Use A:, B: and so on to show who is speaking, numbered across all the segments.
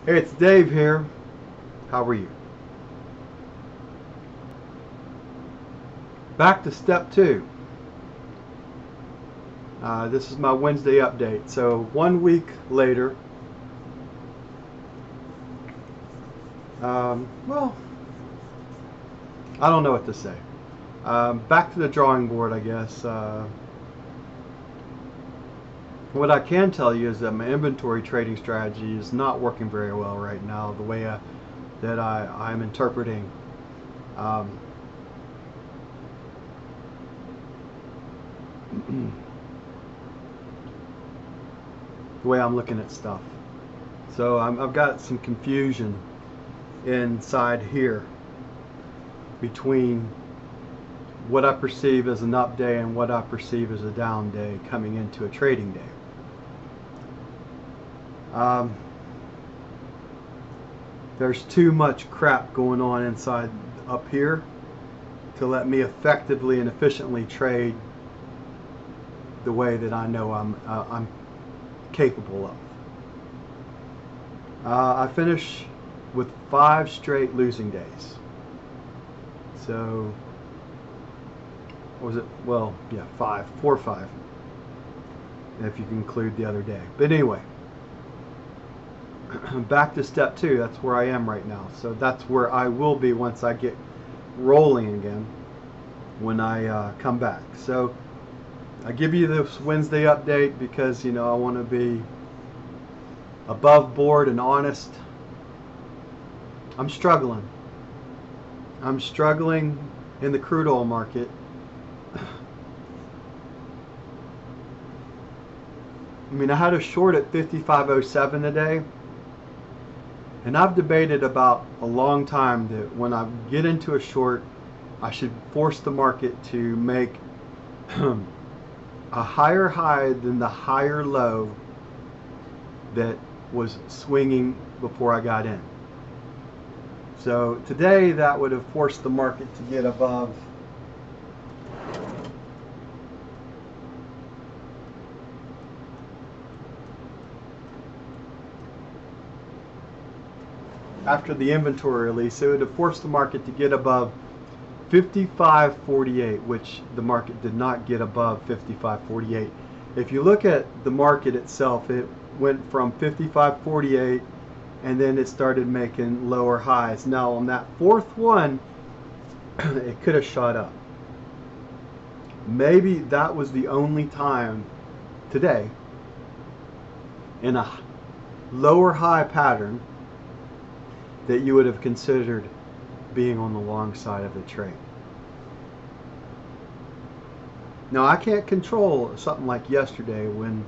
A: Hey, it's Dave here. How are you? Back to step two. This is my Wednesday update. So 1 week later, well, I don't know what to say. Back to the drawing board, I guess. What I can tell you is that my inventory trading strategy is not working very well right now, the way that I'm interpreting. Um, the way I'm looking at stuff. So I've got some confusion inside here between what I perceive as an up day and what I perceive as a down day coming into a trading day. There's too much crap going on inside up here to let me effectively and efficiently trade the way that I know I'm capable of. I finish with 5 straight losing days. So, what was it? Well, yeah, 4 or 5, if you can include the other day. But anyway, back to step 2. That's where I am right now. So that's where I will be once I get rolling again when I come back. So I give you this Wednesday update because, I want to be above board and honest. I'm struggling. I'm struggling in the crude oil market. I mean, I had a short at 55.07 today, and I've debated about a long time that when I get into a short, I should force the market to make a higher high than the higher low that was swinging before I got in. So today that would have forced the market to get above after the inventory release, it would have forced the market to get above 55.48, which the market did not get above 55.48. If you look at the market itself, it went from 55.48 and then it started making lower highs. Now on that fourth one, it could have shot up. Maybe that was the only time today in a lower high pattern that you would have considered being on the long side of the trade. Now I can't control something like yesterday when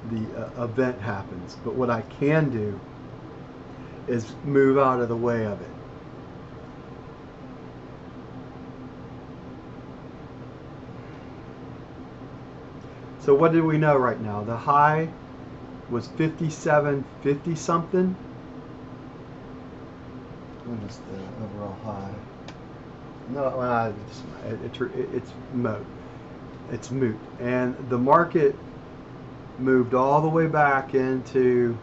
A: the event happens, but what I can do is move out of the way of it. So what do we know right now? The high was 57.50 something. What is the overall high? No, it's moot. It's moot. And the market moved all the way back into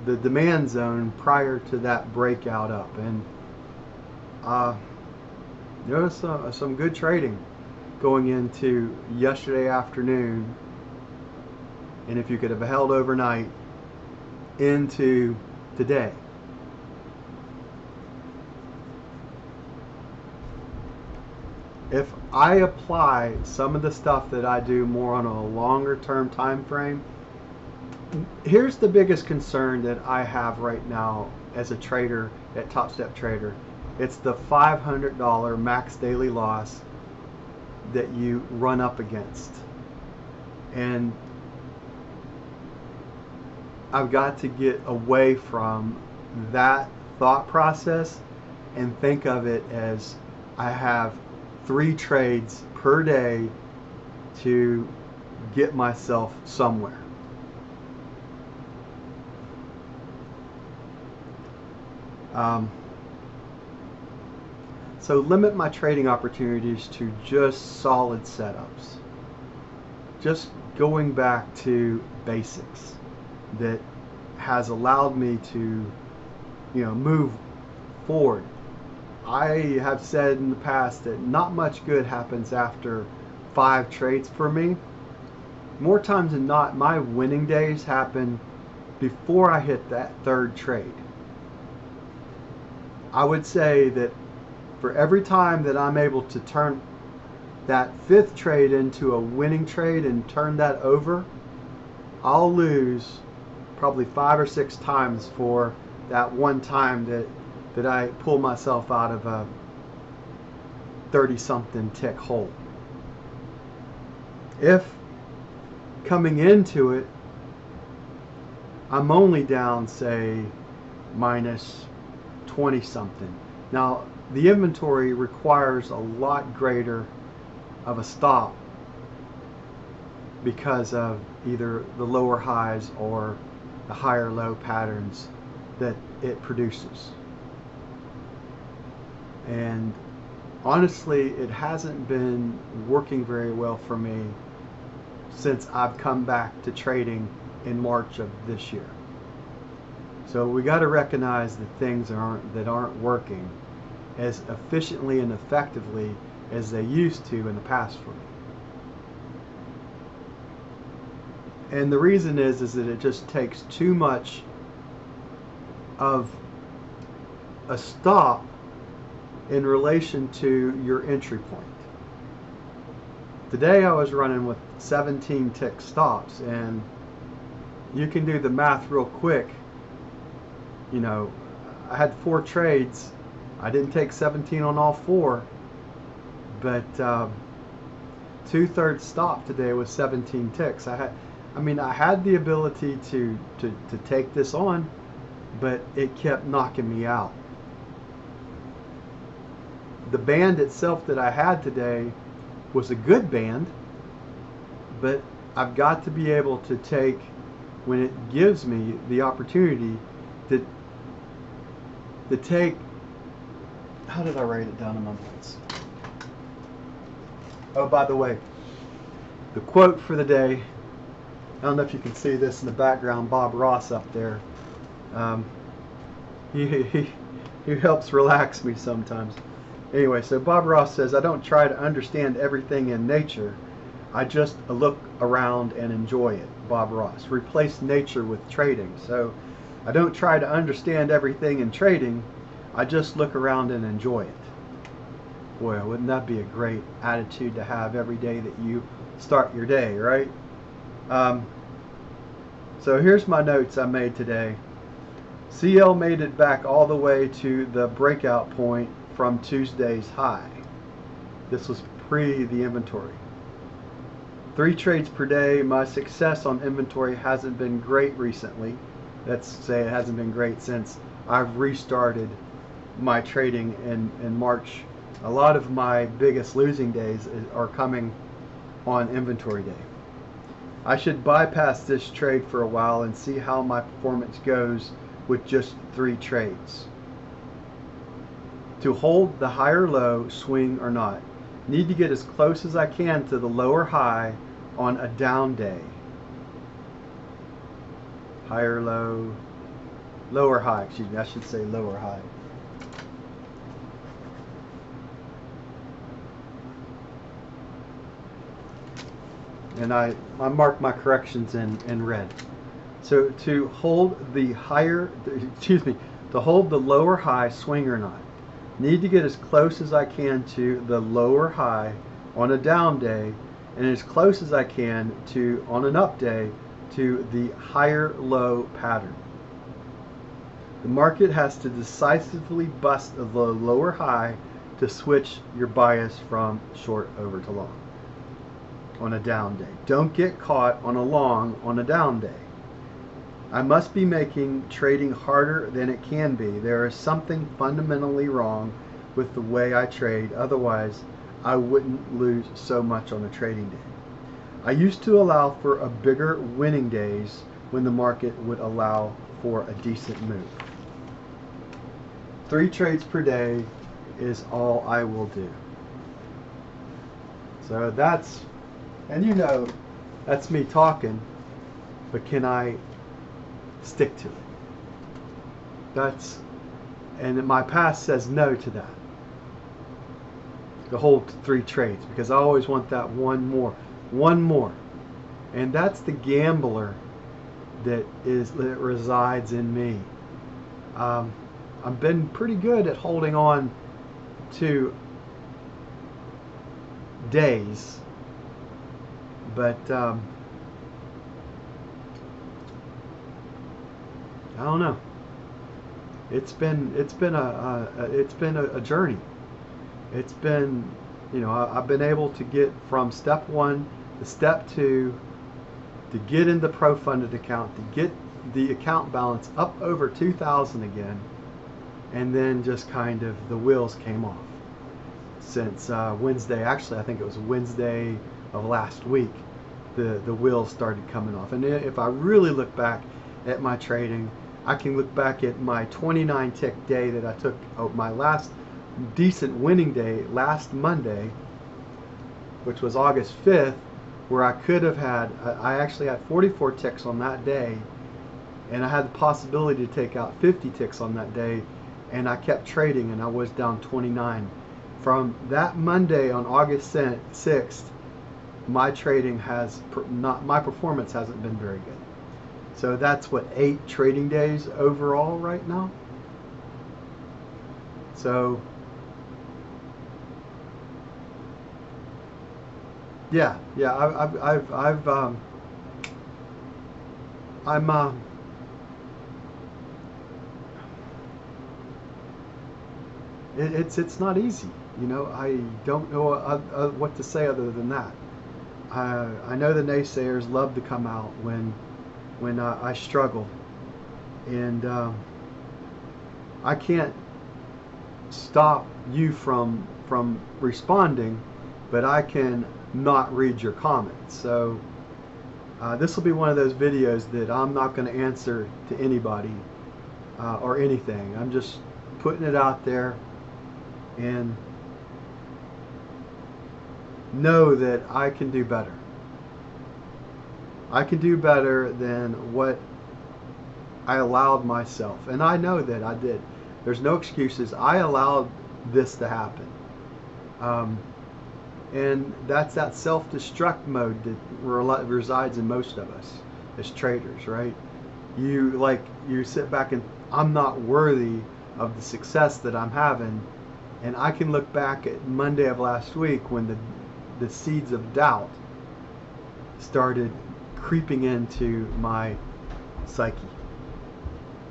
A: the demand zone prior to that breakout up. And there was some good trading going into yesterday afternoon. And if you could have held overnight into today. If I apply some of the stuff that I do more on a longer term time frame, here's the biggest concern that I have right now as a trader at Top Step Trader. It's the $500 max daily loss that you run up against. And I've got to get away from that thought process and think of it as I have 3 trades per day to get myself somewhere. So limit my trading opportunities to just solid setups. Just going back to basics that has allowed me to, move forward. I have said in the past that not much good happens after 5 trades for me. More times than not, my winning days happen before I hit that 3rd trade. I would say that for every time that I'm able to turn that 5th trade into a winning trade and turn that over, I'll lose probably 5 or 6 times for that one time that I pull myself out of a 30-something tick hole. If coming into it, I'm only down, say, minus 20-something. Now, the inventory requires a lot greater of a stop because of either the lower highs or the higher low patterns that it produces. And honestly, it hasn't been working very well for me since I've come back to trading in March of this year. So we got to recognize that things that aren't working as efficiently and effectively as they used to in the past for me. And the reason is that it just takes too much of a stop in relation to your entry point. Today I was running with 17 tick stops, and you can do the math real quick. I had 4 trades. I didn't take 17 on all 4, but 2/3 stop today was 17 ticks. I had the ability to take this on, but it kept knocking me out. The band itself that I had today was a good band, but I've got to be able to take, when it gives me the opportunity to take, how did I write it down in my notes? Oh, by the way, the quote for the day, I don't know if you can see this in the background, Bob Ross up there. He helps relax me sometimes. Anyway, so Bob Ross says, I don't try to understand everything in nature. I just look around and enjoy it. Bob Ross. Replace nature with trading. So I don't try to understand everything in trading. I just look around and enjoy it. Boy, wouldn't that be a great attitude to have every day that you start your day, right? So here's my notes I made today. CL made it back all the way to the breakout point from Tuesday's high. This was pre the inventory. 3 trades per day. My success on inventory hasn't been great recently. Let's say it hasn't been great since I've restarted my trading in March. A lot of my biggest losing days are coming on inventory day. I should bypass this trade for a while and see how my performance goes with just 3 trades. To hold the higher low, swing or not, need to get as close as I can to the lower high on a down day. Higher low, lower high, excuse me, I should say lower high. And I marked my corrections in red. So to hold the to hold the lower high, swing or not, need to get as close as I can to the lower high on a down day, and as close as I can to, on an up day, to the higher low pattern. The market has to decisively bust the lower high to switch your bias from short over to long on a down day. Don't get caught on a long on a down day. I must be making trading harder than it can be. There is something fundamentally wrong with the way I trade, otherwise I wouldn't lose so much on a trading day. I used to allow for a bigger winning days when the market would allow for a decent move. 3 trades per day is all I will do. So that's, and that's me talking, but can I stick to it. And my past says no to that. The whole 3 trades, because I always want that one more. And that's the gambler that resides in me. I've been pretty good at holding on to days, but I don't know. It's been a journey. It's been, I've been able to get from step 1 to step 2 to get in the pro funded account, to get the account balance up over 2,000 again, and then just kind of the wheels came off since Wednesday. Actually, I think it was Wednesday of last week. The wheels started coming off. And if I really look back at my trading, I can look back at my 29 tick day that I took, my last decent winning day last Monday, which was August 5th, where I could have had, I actually had 44 ticks on that day, and I had the possibility to take out 50 ticks on that day, and I kept trading, and I was down 29. From that Monday on August 6th, my trading my performance hasn't been very good. So that's what, 8 trading days overall right now. So yeah, it's not easy. I don't know what to say other than that. I know the naysayers love to come out when I struggle, and I can't stop you from responding, but I can not read your comments. So this will be one of those videos that I'm not going to answer to anybody or anything. I'm just putting it out there, and know that I can do better. I can do better than what I allowed myself, and I know that I did. There's no excuses. I allowed this to happen, and that's that self-destruct mode that resides in most of us as traders, right? You sit back and, I'm not worthy of the success that I'm having, and I can look back at Monday of last week when the seeds of doubt started creeping into my psyche.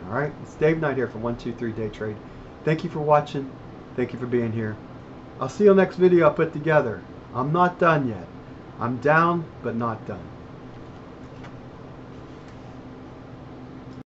A: All right, it's Dave Knight here from 123 Day Trade. Thank you for watching. Thank you for being here. I'll see you on the next video I put together. I'm not done yet. I'm down, but not done.